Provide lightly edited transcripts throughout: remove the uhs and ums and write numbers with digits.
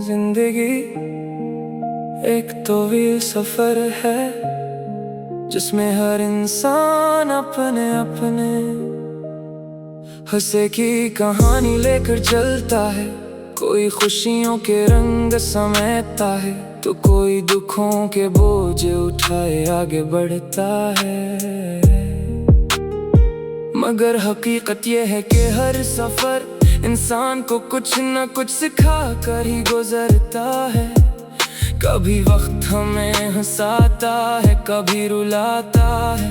जिंदगी एक तवील सफर है जिसमें हर इंसान अपने अपने हंसे की कहानी लेकर चलता है। कोई खुशियों के रंग समेटता है तो कोई दुखों के बोझ उठाए आगे बढ़ता है। मगर हकीकत यह है कि हर सफर इंसान को कुछ न कुछ सिखा कर ही गुजरता है। कभी वक्त हमें हंसाता है, कभी रुलाता है,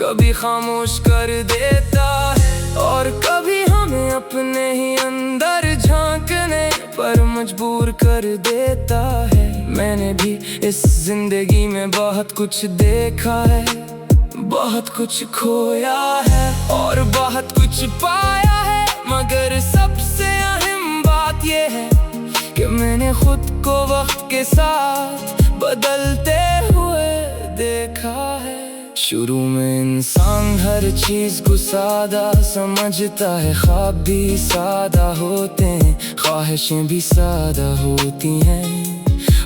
कभी खामोश कर देता है और कभी हमें अपने ही अंदर झांकने पर मजबूर कर देता है। मैंने भी इस जिंदगी में बहुत कुछ देखा है, बहुत कुछ खोया है और बहुत कुछ पाया है। मगर सबसे अहम बात यह है कि मैंने खुद को वक्त के साथ बदलते हुए देखा है। शुरू में इंसान हर चीज को सादा समझता है, ख्वाब भी सादा होते हैं, ख्वाहिशें भी सादा होती हैं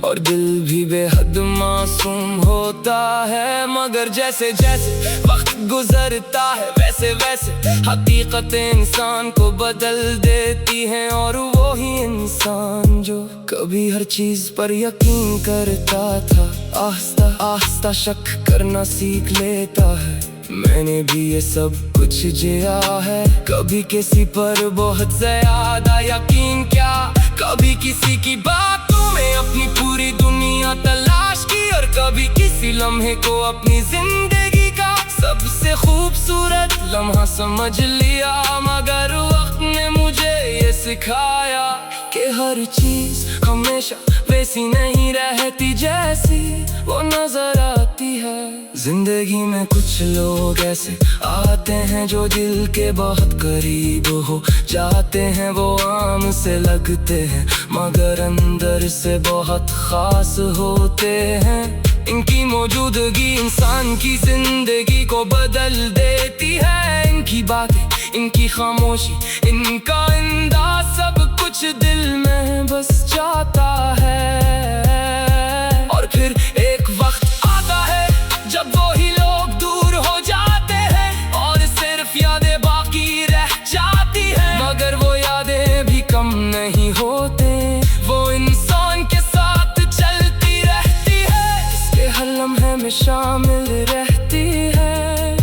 और दिल भी बेहद मासूम होता है। मगर जैसे जैसे वक्त गुजरता है वैसे वैसे हकीकतें इंसान को बदल देती हैं और वो ही इंसान जो कभी हर चीज पर यकीन करता था आहिस्ता आहिस्ता शक करना सीख लेता है। मैंने भी ये सब कुछ जिया है, कभी किसी पर बहुत ज्यादा यकीन, क्या कभी किसी की बातों में अपनी पूरी दुनिया तलाश की और कभी किसी लम्हे को अपनी जिंदगी का सबसे खूबसूरत लम्हा समझ लिया। मगर वक्त ने मुझे ये सिखाया कि हर चीज हमेशा वैसी नहीं रहती जैसी वो नजर आती है। जिंदगी में कुछ लोग ऐसे आते हैं जो दिल के बहुत करीब हो जाते हैं, वो आम से लगते हैं मगर अंदर से बहुत खास होते हैं। इनकी मौजूदगी इंसान की जिंदगी को बदल देती है। इनकी बातें, इनकी खामोशी, इनका अंदाज सब कुछ दिल में बस जाता है। और फिर एक वक्त आता है जब वो ही लोग दूर हो जाते हैं और सिर्फ यादें बाकी रह जाती हैं। मगर वो यादें भी कम नहीं होते, वो इंसान के साथ चलती रहती है, इसके हर लम्हे में शामिल रहती है।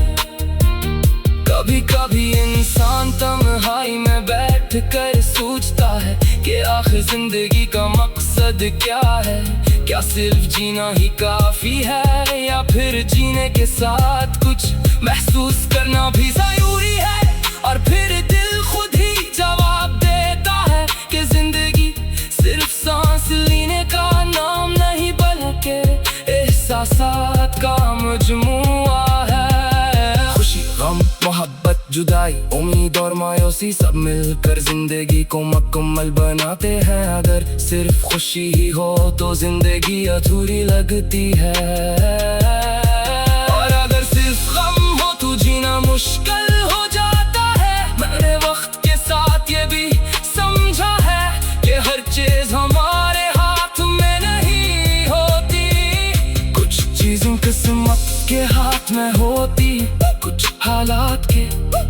कभी कभी इंसान तन्हाई में बैठ कर सोचता है कि आखिर जिंदगी का मकसद क्या है। क्या सिर्फ जीना ही काफी है या फिर जीने के साथ कुछ महसूस करना भी जरूरी है। और फिर दिल खुद ही जवाब देता है कि जिंदगी सिर्फ सांस लेने का नाम नहीं बल्कि एहसासात का मजमुआ है। खुशी, गम, मोहब्बत, जुदाई, उम्मीद और मायूसी सब मिलकर जिंदगी को मुकम्मल बनाते हैं। अगर सिर्फ खुशी ही हो तो जिंदगी अधूरी लगती है और अगर सिर्फ गम हो तो जीना मुश्किल हो जाता है। मैंने वक्त के साथ ये भी समझा है कि हर चीज हमारे हाथ में नहीं होती। कुछ चीजें किस्मत के हाथ में होती, कुछ हालात के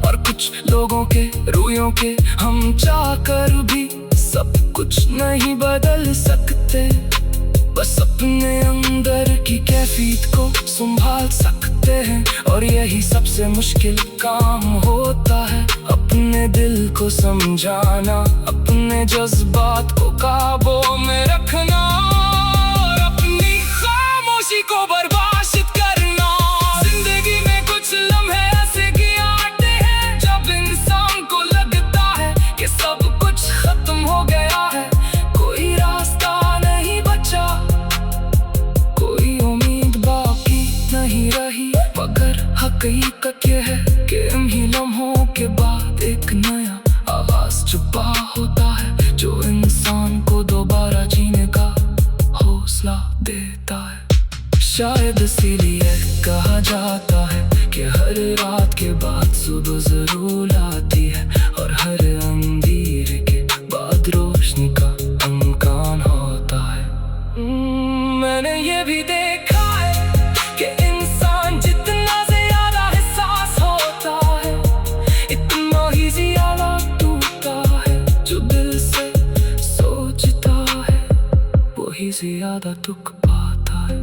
और कुछ लोगों के रूयों के हम चाहकर भी सब कुछ नहीं बदल सकते। बस अपने अंदर की कैफियत को संभाल सकते हैं और यही सबसे मुश्किल काम होता है। अपने दिल को समझाना, अपने जज्बात को काबू में रखना और अपनी खामोशी को बर्बाद करना। जिंदगी में कुछ लम्हे ऐसे आते हैं जब इंसान को लगता है कि सब कुछ खत्म हो गया है, कोई रास्ता नहीं बचा, कोई उम्मीद बाकी नहीं रही। मगर हकीकत ये है कि इन्हीं लम्हों के बाद एक नया आगाज छुपा होता है जो इंसान को दोबारा जीने का हौसला देता है। शायद इसीलिए कहा जाता है कि हर रात के बाद सुबह जरूर आती है और हर ज्यादा दुख आता है।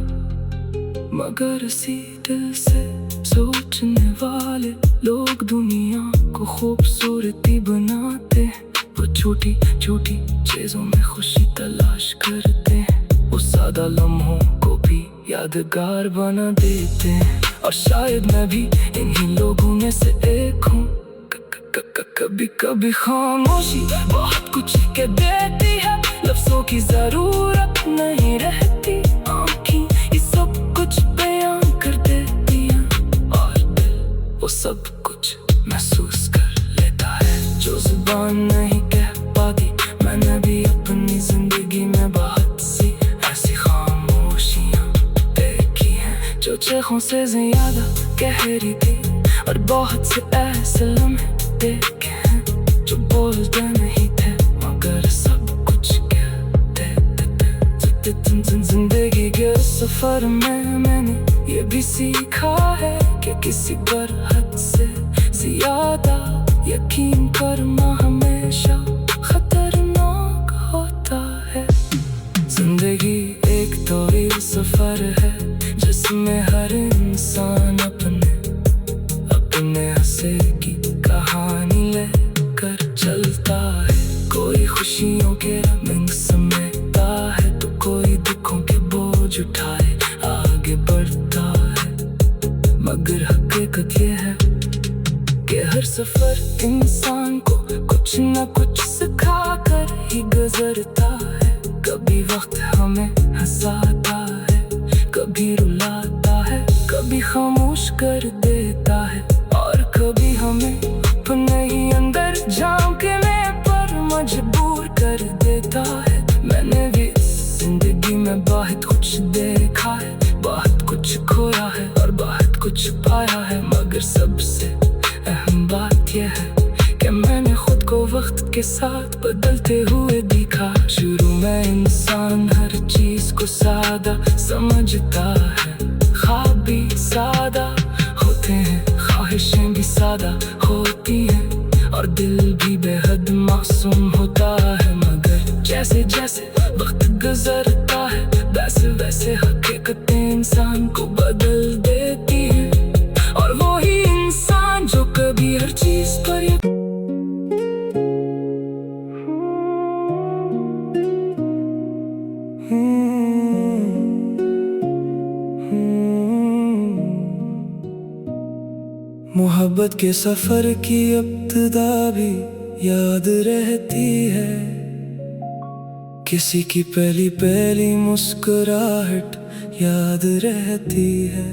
मगर इसी दिल से सोचने वाले लोग दुनिया को खूबसूरती बनाते हैं। वो छोटी छोटी चीजों में खुशी तलाश करते हैं। वो सादा लम्हों को भी यादगार बना देते हैं। और शायद मैं भी इन्हीं लोगों में से एक हूँ। कभी कभी खामोशी बहुत कुछ कह देती है। लफ्जों की जरूरत नहीं रहती। आँखें ये सब कुछ बयान कर देती हैं। और दिल वो सब कुछ महसूस कर लेता है जो जुबान नहीं कह पाती। मैंने भी अपनी जिंदगी में बहुत सी ऐसी खामोशियाँ देखी हैं जो चेखों से ज्यादा गहरी थी। और बहुत से ऐसे लम्हे देखे हैं जो बोलते नहीं थे मगर सब कुछ कहते थे। जिंदगी के सफर में मैंने ये भी सीखा है कि किसी पर हद से ज्यादा यकीन करना हमेशा खतरनाक होता है। जिंदगी एक तवील सफर है जिसमें हर इंसान अपने हंसे की कहानी लेकर चलता है। कोई खुशियों के रंग समेटता है तो कोई दुखों के बोझ उठाए आगे बढ़ता है। मगर हकीकत ये है कि हर सफर इंसान को कुछ न कुछ सिखा कर ही गुजरता है। कभी वक्त हमें हंसाता है, कभी रुलाता है, कभी खामोश कर देता है और कभी हमें अपने ही अंदर झांकने पर मजबूर कर देता है। मैंने भी जिंदगी में बहुत कुछ देखा है, बहुत कुछ खोया है और बहुत कुछ पाया है। मगर सबसे अहम बात यह है कि मैंने खुद को वक्त के साथ बदलते हुए देखा। शुरू में इंसान हर चीज को सादा समझता है। ख्वाब भी सादा होते हैं, ख्वाहिशें भी सादा होती हैं और दिल भी बेहद मासूम होता है। मगर जैसे जैसे वक्त गुजरता है वैसे वैसे हकीकतें इंसान को बदल देती हैं। और वो ही इंसान जो कभी हर चीज पर मोहब्बत के सफर की इब्तिदा भी याद रहती है। किसी की पहली पहली मुस्कुराहट याद रहती है।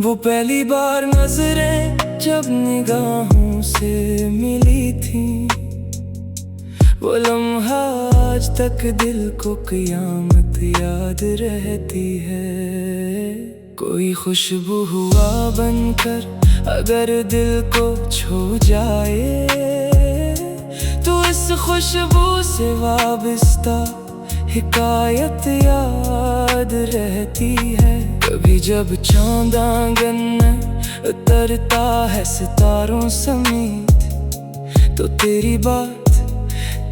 वो पहली बार नजरें जब निगाहों से मिली थी। वो लम्हा आज तक दिल को क़यामत याद रहती है। कोई खुशबू हुआ बनकर अगर दिल को छू जाए तो इस खुशबू से वाबस्ता हिकायत याद रहती है। कभी जब चांद आंगन में उतरता है सितारों समेत तो तेरी बात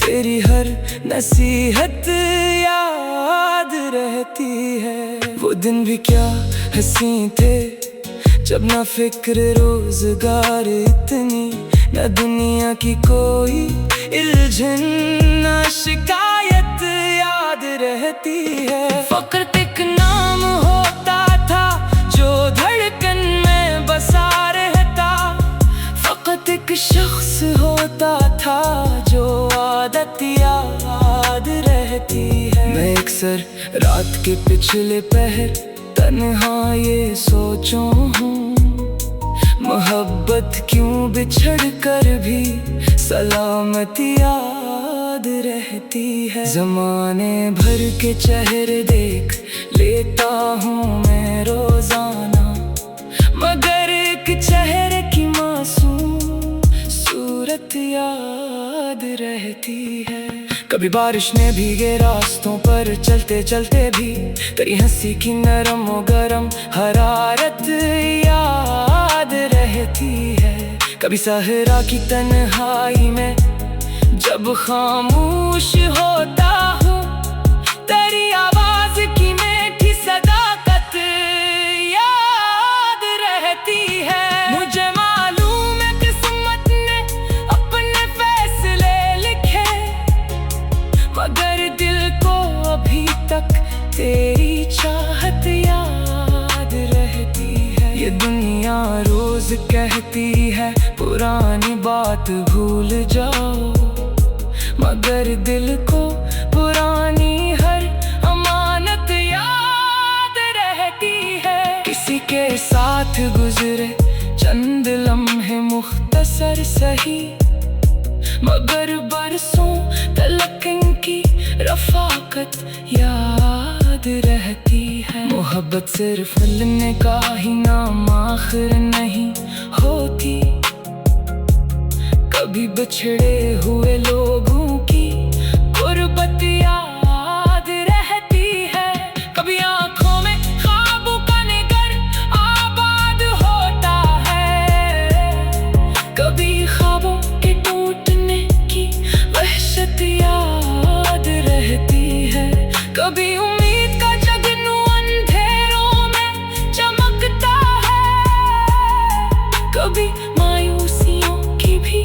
तेरी हर नसीहत याद रहती है। वो दिन भी क्या हंसी थे जब ना फिक्र रोजगार इतनी, न दुनिया की कोई इल्झन, न शिकायत याद रहती है। फकत एक नाम होता था जो धड़कन में बसा रहता। फकत एक शख्स होता था जो आदत याद रहती है। मैं अक्सर रात के पिछले पहर तन्हा ये सोचूं हूँ, मोहब्बत क्यों बिछड़ कर भी सलामती याद रहती है। जमाने भर के चेहरे देख लेता हूँ मैं रोजाना, मगर एक चेहरे की मासूम सूरत याद रहती है। कभी बारिश ने भीगे रास्तों पर चलते चलते भी तेरी हंसी की नरम और गरम हरारत याद रहती है। कभी सहरा की तन्हाई में जब खामोश होता हूँ कहती है पुरानी बात भूल जाओ, मगर दिल को पुरानी हर अमानत याद रहती है। किसी के साथ गुजरे चंद लम्हे मुख्तसर सही, मगर बरसों तलक इनकी रफ़ाकत याद रहती है। मोहब्बत सिर्फ मिलने का ही नाम आखिर नहीं होती, कभी बिछड़े हुए लोगों की गुर्बत याद रहती है। कभी आँखों में ख्वाबों का निगर आबाद होता है, कभी ख्वाबों के टूटने की वहशत याद रहती है। कभी उम्मीद का जगनू अंधेरों में चमकता है, कभी मायूसियों की भी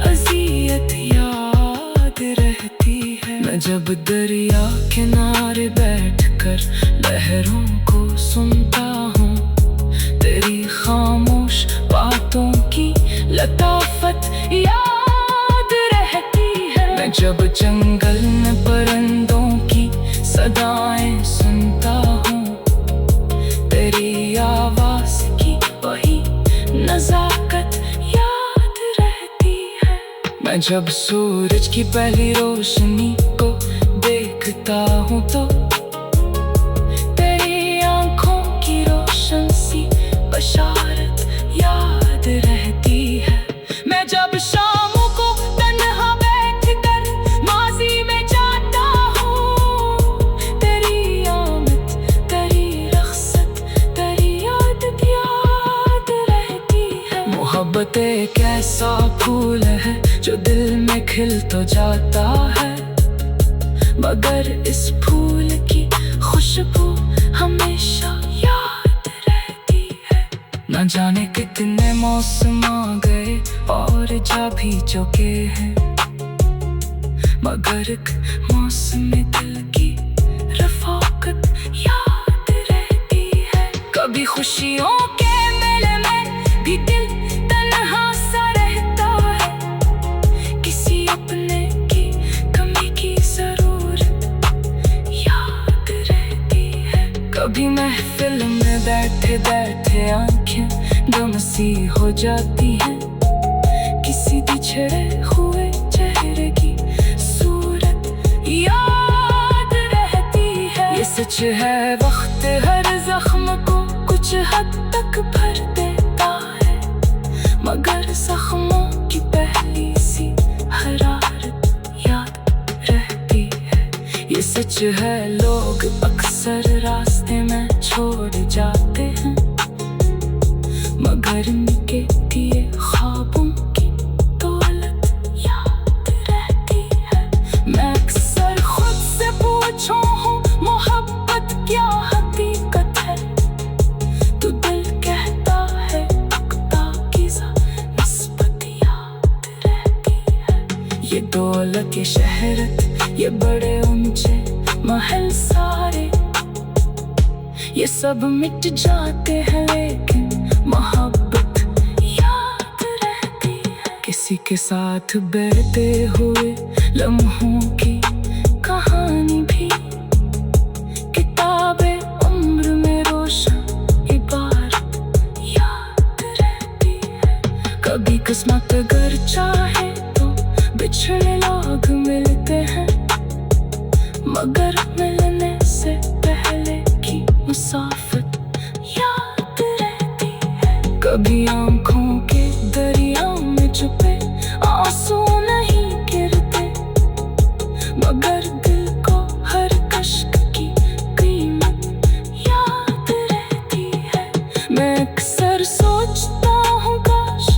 अज़ियत याद रहती है। मैं जब दरिया किनारे बैठकर लहरों को सुनता हूँ, तेरी खामोश बातों की लताफत याद रहती है। मैं जब जंगल में परिंदों की सदाएं सुनता हूँ, तेरी आवाज़ की वही नज़ाकत याद रहती है। मैं जब सूरज की पहली रोशनी को देखता हूँ तो तेरी आँखों की रोशन सी बशारत याद रहती है। मैं जब शामों को तन्हा बैठकर माज़ी में जाता हूँ, तेरी आमद, तेरी रख़्सत, तेरी याद याद रहती है। मोहब्बत एक ऐसा फूल है जो दिल में खिल तो जाता है, मगर इस फूल की खुशबू हमेशा याद रहती है। न जाने कितने मौसम आ गए और जा भी चुके हैं, मगर एक मौसम में दिल की रफ़ाकत याद रहती है। कभी खुशियों के मेले में भी दिल तन्हा सा रहता है, किसी अपने की कमी की ज़रूरत याद रहती है। कभी महफिल में बैठे बैठे आँखें गम सी हो जाती हैं, किसी बिछड़े हुए चेहरे की सूरत याद रहती है। ये सच है वक्त हर जख्म को कुछ हद तक भर देता है, मगर जख्मों की पहली सी हरारत याद रहती है। ये सच है लोग अक्सर रास्ते में छोड़ जाते हैं, मगर इनके दिए ख्वाबों की दौलत याद रहती है। मैं अक्सर खुद से पूछूं हूँ मोहब्बत क्या हकीकत है, तो दिल कहता है ताकीज़ा निस्बत याद रहती है। ये दौलत, ये शहरत, ये बड़े ऊंचे महल सारे, ये सब मिट जाते हैं लेकिन मोहब्बत याद रहती है। किसी के साथ बहते हुए लम्हों की कहानी भी किताबे उम्र में रोशन इबारत याद रहती है। कभी किस्मत अगर चाहे तो बिछड़े लोग मिलते हैं, मगर मिलने से पहले की मुसाफत याद रहती है। कभी आँखों के दरिया में छुपे आंसू नहीं गिरते, मगर दिल को हर कश्क की कीमत याद रहती है। मैं अक्सर सोचता हूँ काश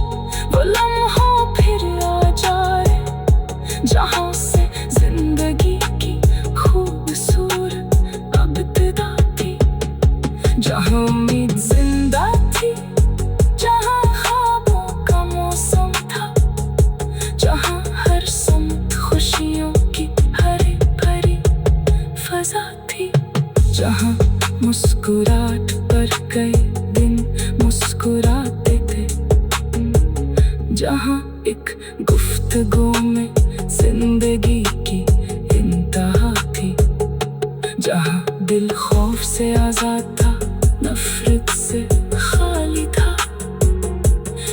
वो लम्हा फिर आ जाए, जहाँ से जिंदगी की खूबसूरत इब्तिदा थी, जहाँ उम्मीद जिंदा थी, जहाँ एक गुफ्तगू में जिंदगी की इंतहा थी, जहाँ दिल खौफ से आजाद था, नफरत से खाली था,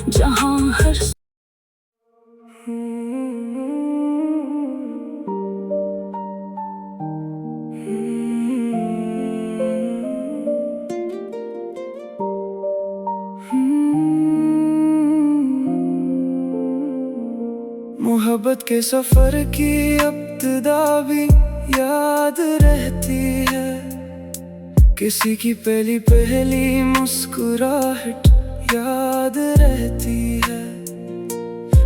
जहाँ हर मोहब्बत के सफर की इब्तिदा भी याद रहती है, किसी की पहली मुस्कुराहट याद रहती है,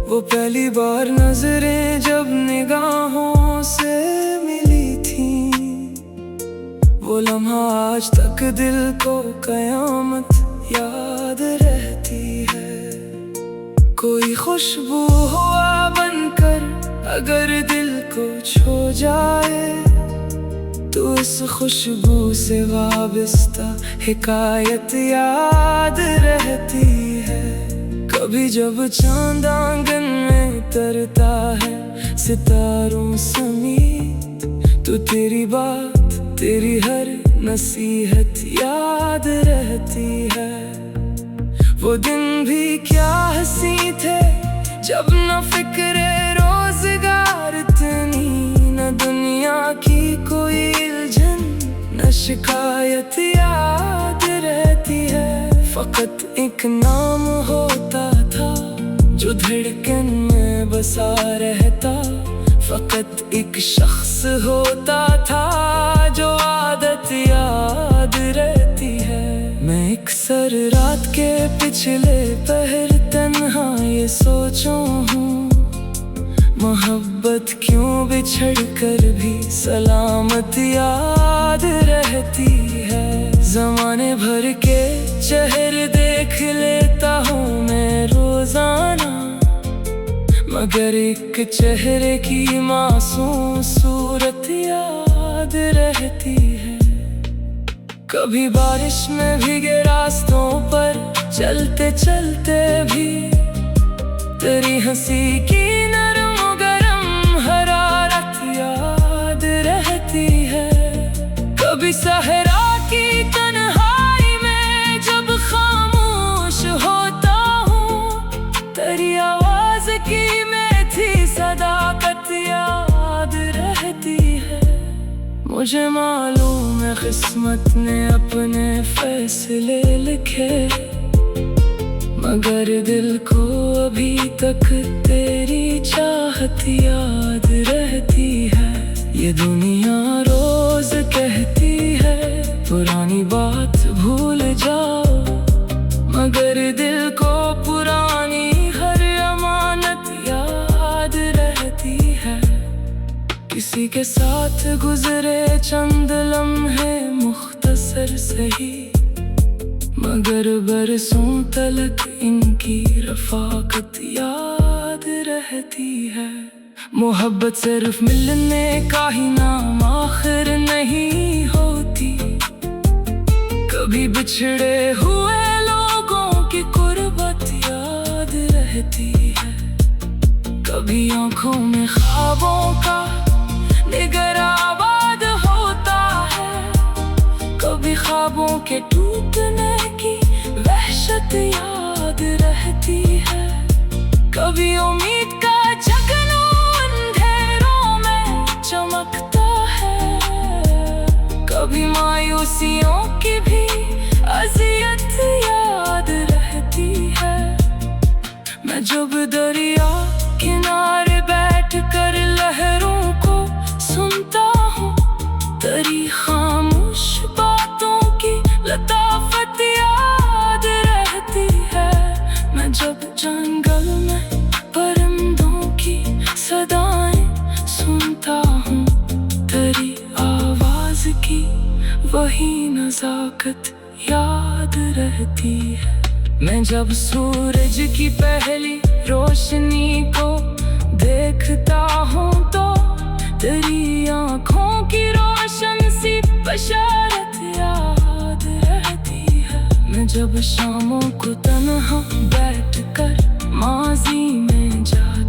वो पहली बार नजरें जब निगाहों से मिली थी, वो लम्हा आज तक दिल को कयामत याद रहती है। कोई खुशबू हुआ बनकर अगर दिल को छू जाए, तो इस खुशबू से वाबस्ता हिकायत याद रहती है। कभी जब चांद आंगन में तरता है सितारों समेत, तो तेरी बात, तेरी हर नसीहत याद रहती है। वो दिन भी क्या हंसी थे जब न फिक्रे रोजगार इतनी, न दुनिया की कोई उलझन, न शिकायत याद रहती है। फकत एक नाम होता था जो धड़कन में बसा रहता, फकत एक शख्स होता था जो आदत याद रहती है। मैं अक्सर रात के पिछले पहर तन्हा ये सोचूं हूँ, मोहब्बत क्यों बिछड़ कर भी सलामत याद रहती है। ज़माने भर के चेहरे देख लेता हूँ मैं रोजाना, मगर एक चेहरे की मासूम सूरत याद रहती है। कभी बारिश में भीगे रास्तों पर चलते चलते भी तेरी हंसी की नरम गरम हरारत याद रहती है। कभी सहरा की तन्हाई में जब खामोश होता हूँ, तेरी आवाज की मीठी सदाकत याद रहती है। मुझे मालूम है किस्मत ने अपने फैसले लिखे, मगर दिल को अभी तक तेरी चाहत याद रहती है। ये दुनिया रोज कहती है पुरानी बात भूल जाओ, मगर दिल को पुरानी हर अमानत याद रहती है। किसी के साथ गुजरे चंद लम्हे मुख्तसर सही, मगर बरसों तलक इनकी रफाकत याद रहती है। मोहब्बत सिर्फ मिलने का ही नाम आखिर नहीं होती, कभी बिछड़े हुए लोगों की कुर्बत याद रहती है। कभी आंखों में ख्वाबों का निगर आबाद होता है, कभी ख्वाबों के टूटने की वहशत याद रहती है। कभी उम्मीद का जगनू अंधेरों में चमकता है, कभी मायूसियों की भी अज़ियत याद रहती है। मैं जब दरिया किनारे बैठ कर लहरों को सुनता हूँ, तेरी खामोश बातों की लताफत याद रहती है। मैं जब जंगल में परिंदों की सदाएं सुनता हूँ, तेरी आवाज की वही नज़ाकत याद रहती है। मैं जब सूरज की पहली रोशनी को देखता हूँ, तो तेरी आँखों की रोशन सी बशारत याद रहती है। जब शामों को तन्हा बैठ कर माजी में जा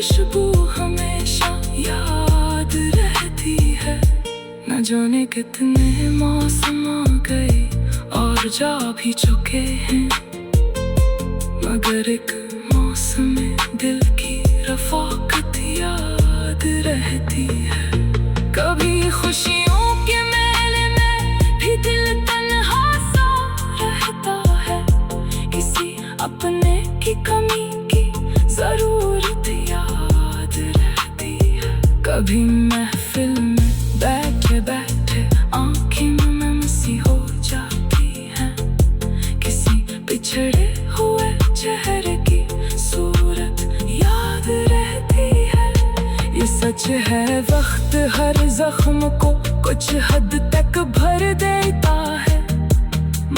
खुशबू हमेशा याद रहती है। न जाने कितने मौसम आ गए और जा भी चुके हैं, मगर एक मौसम में दिल की रफ़ाक़त याद रहती है। कभी खुशियों के मेले में भी दिल तन्हा सा रहता है, किसी अपने की कमी की ज़रूरत याद रहती है। कभी महफिल में बैठे बैठे आँखें नम सी हो जाती हैं, किसी बिछड़े हुए चेहरे की सूरत याद रहती है। ये सच है वक्त हर जख्म को कुछ हद तक भर देता है,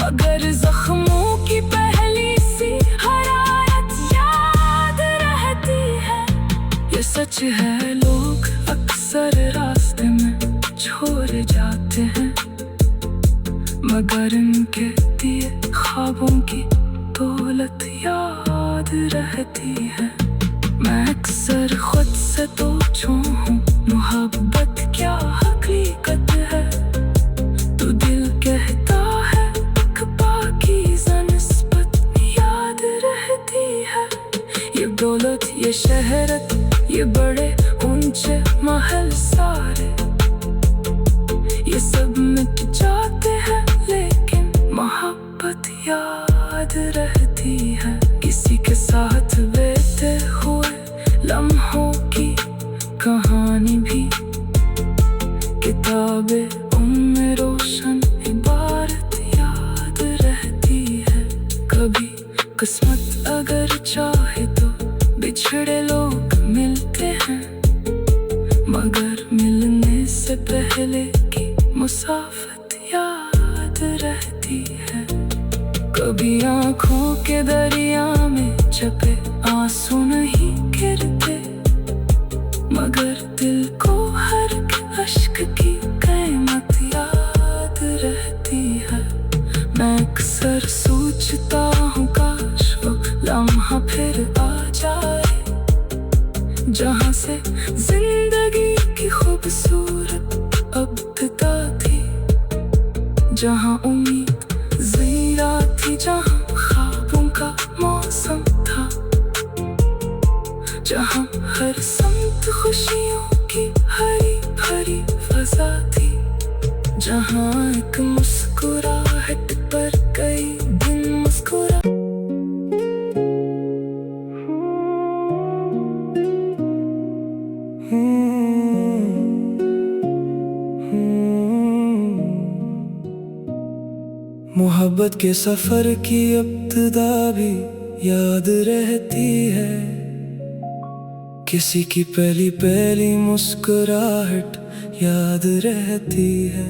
मगर जख्मों की पहली सी हरारत याद रहती है। ये सच है लोग अक्सर रास्ते में छोड़ जाते हैं, मगर इनके दिए ख्वाबों की दौलत याद रहती है। मैं अक्सर खुद से तो हूँ मोहब्बत क्या हकीकत है, तो दिल कहता है एक पाकीज़ा निस्बत याद रहती है। ये दौलत, ये शहरत, ये बड़े ऊंचे महल सारे, ये सब मिट जाते हैं लेकिन मोहब्बत याद रहती है। किसी के साथ बीते हुए लम्हों की कहानी भी किताबे उम्र रोशन इबारत याद रहती है। कभी किस्मत अगर चाहे तो बिछड़े लोग मिलते हैं, मगर मिलने से पहले की मुसाफत याद रहती है। कभी आँखों के दरिया में छपे आंसू नहीं गिरते, मगर दिल को हर अश्क की कीमत याद रहती है। मैं अक्सर सोचता हूँ काश वो लम्हा फिर आ जाए, जहाँ से जिंदगी की खूबसूरत अब्तदा थी, जहाँ उम्मीद ज़ीरा थी, जहाँ ख्वाबों का मौसम था, जहाँ हर समत खुशियों की हरी भरी फज़ा थी, जहाँ एक मुस्कुराहट पर कई दिन मुस्कुरा। मोहब्बत के सफर की इब्तिदा भी याद रहती है, किसी की पहली पहली मुस्कुराहट याद रहती है।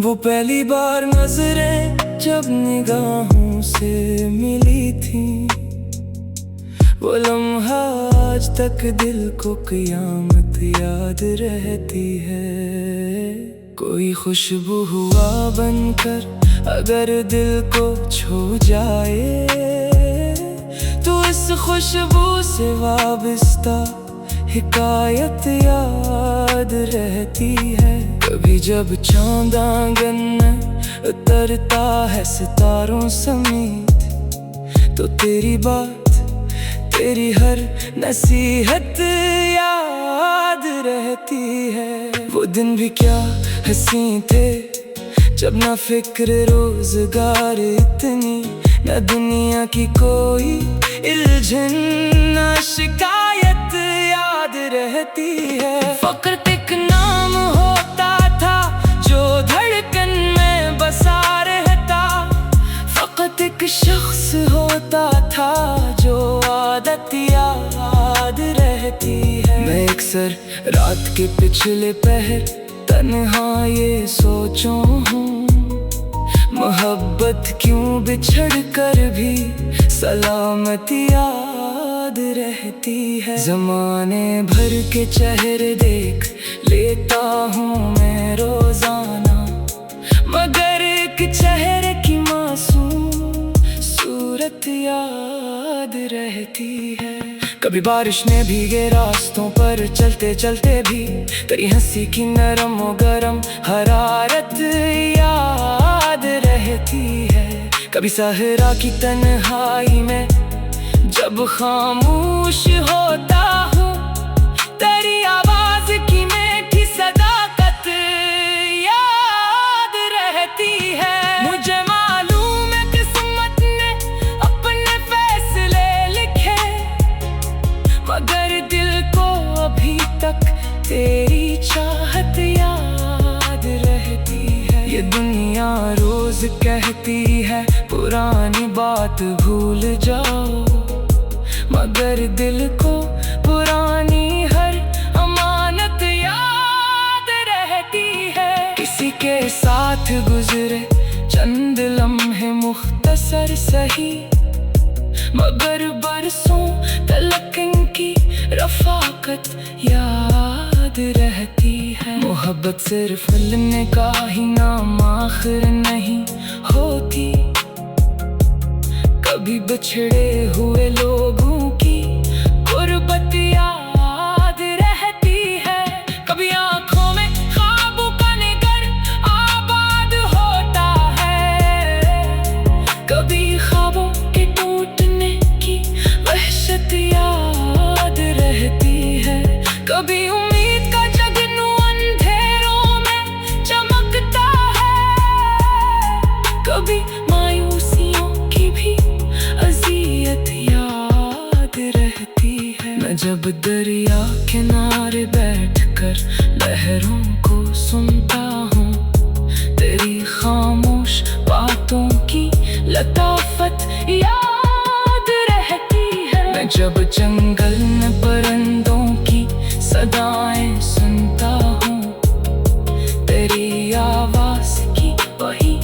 वो पहली बार नजरें जब निगाहों से मिली थी, वो लम्हा आज तक दिल को क़यामत याद रहती है। कोई खुशबू हुआ बनकर अगर दिल को छू जाए, तो इस खुशबू से वाबस्ता हिकायत याद रहती है। कभी जब चाँद आंगन में उतरता है सितारों समेत, तो तेरी बात, तेरी हर नसीहत याद रहती है। वो दिन भी क्या हंसी थे जब ना फिक्र रोजगार इतनी, न दुनिया की कोई इल्झन, न शिकायत याद रहती है। फक्र एक नाम होता था जो धड़कन में बसा रहता, फकत एक शख्स होता था जो आदत याद रहती है। मैं अक्सर रात के पिछले पहर तन्हा ये सोचूं हूँ, मोहब्बत क्यों बिछड़ कर भी सलामत याद रहती है। ज़माने भर के चेहरे देख लेता हूँ मैं रोजाना, मगर एक चेहरे की मासूम सूरत याद रहती है। कभी बारिश ने भीगे रास्तों पर चलते चलते भी तेरी हंसी की नरम और गरम हरारत याद रहती है। कभी सहरा की तन्हाई में जब खामोश होता हूँ, तेरी आवाज की मीठी सदाकत याद रहती है। मुझे मालूम है किस्मत ने अपने फैसले लिखे, मगर दिल को अभी तक तेरी चाहत याद रहती है। ये दुनिया रोज कहती है पुरानी बात भूल जाओ, मगर दिल को पुरानी हर अमानत याद रहती है। किसी के साथ गुजरे चंद लम्हे मुख्तसर सही, मगर बरसों तलक इनकी रफ़ाकत याद रहती है। मोहब्बत सिर्फ मिलने का ही नाम आखिर नहीं होती, कभी बिछड़े हुए लोगों की गुर्बत याद रहती है। कभी आँखों में ख्वाबों का निगर आबाद होता है, कभी ख्वाबों के टूटने की वहशत याद रहती है। कभी उम्मीद का जगनू अंधेरों में चमकता है, कभी मायूसियों की भी अज़ियत याद रहती है। मैं जब दरिया किनारे बैठकर लहरों को सुनता हूँ, तेरी खामोश बातों की लताफत याद रहती है। मैं जब जंगल में परिंदों की सदाएं सुनता हूँ, तेरी आवाज़ की वही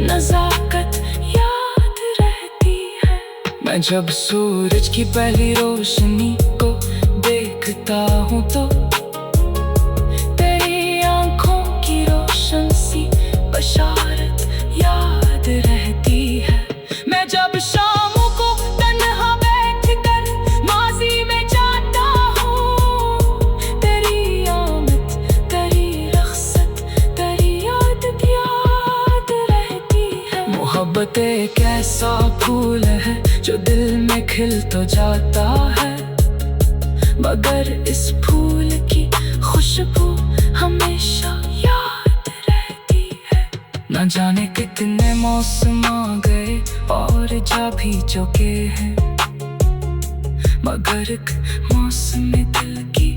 नज़ाकत याद रहती है। मैं जब सूरज की पहली रोशनी को देखता हूँ, तो तेरी आँखों की रोशन सी बशारत याद रहती है। मैं जब शामों को तन्हा बैठकर माज़ी में जाता हूँ, तेरी आमद, तेरी रख़्सत, तेरी याद रहती है। मोहब्बत एक ऐसा फूल है जो दिल में खिल तो जाता है, मगर इस फूल की खुशबू हमेशा याद रहती है। न जाने कितने मौसम आ गए और जा भी चुके हैं, मगर एक मौसम दिल की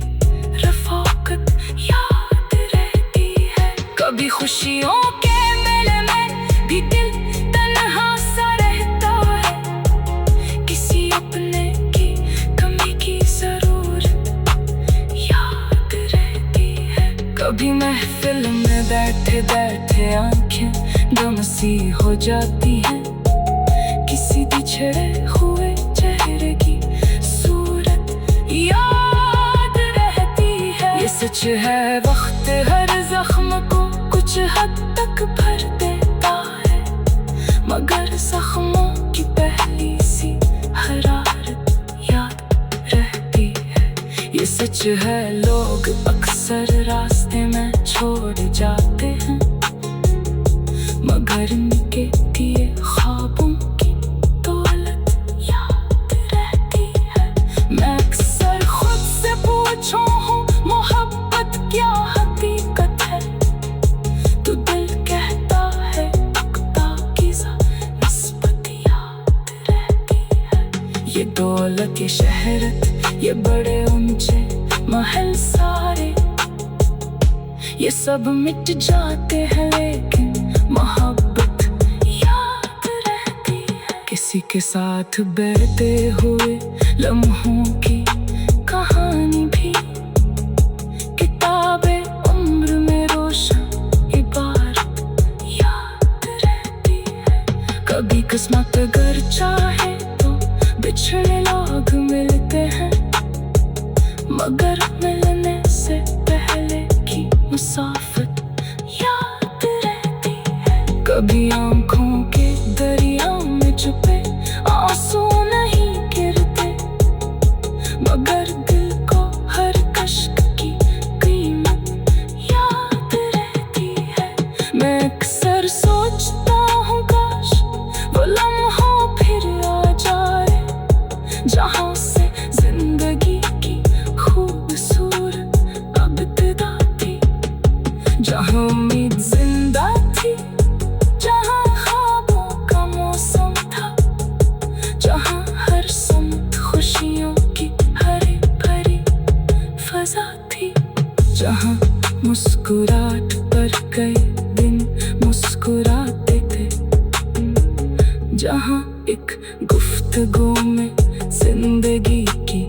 रफ़ाकत याद रहती है। कभी खुशियों के मेले में भी दिल तन्हा सा रहता है, किसी अपने की कमी की जरूरत याद रहती है। कभी महफिल में बैठे बैठे आंखें गम सी हो जाती हैं, किसी बिछड़े हुए चेहरे की सूरत याद रहती है। ये सच है वक्त हर जख्म को कुछ हद तक भर देता है, मगर जख्मों की पहली सी हरारत याद रहती है। ये सच है लोग अक्सर रास्ते में छोड़ जाते हैं, मगर इनके दिए ख्वाबों की दौलत याद रहती है। मैं अक्सर खुद से पूछूं हूँ मोहब्बत क्या हकीकत है, तो दिल कहता है तख्ता की निस्बत याद रहती है। ये दौलत, ये शहरत, ये बड़े ऊंचे महल सारे, ये सब मिट जाते हैं, लेकिन मोहब्बत याद रहती है। किसी के साथ बहते हुए लम्हों की कहानी भी किताबे उम्र में रोशन इबारत याद रहती है। कभी किस्मत अगर चाहे तो बिछड़े लोग मिलते हैं, मगर मिलने से पहले की मुसाफत याद रहती है। कभी आंखों के दरिया में छुपे आंसू नहीं गिरते, जहाँ हर सम खुशियों की हरी भरी फजा थी, जहाँ मुस्कुराहट पर कई दिन मुस्कुराते थे, जहाँ एक गुफ्तगू में जिंदगी की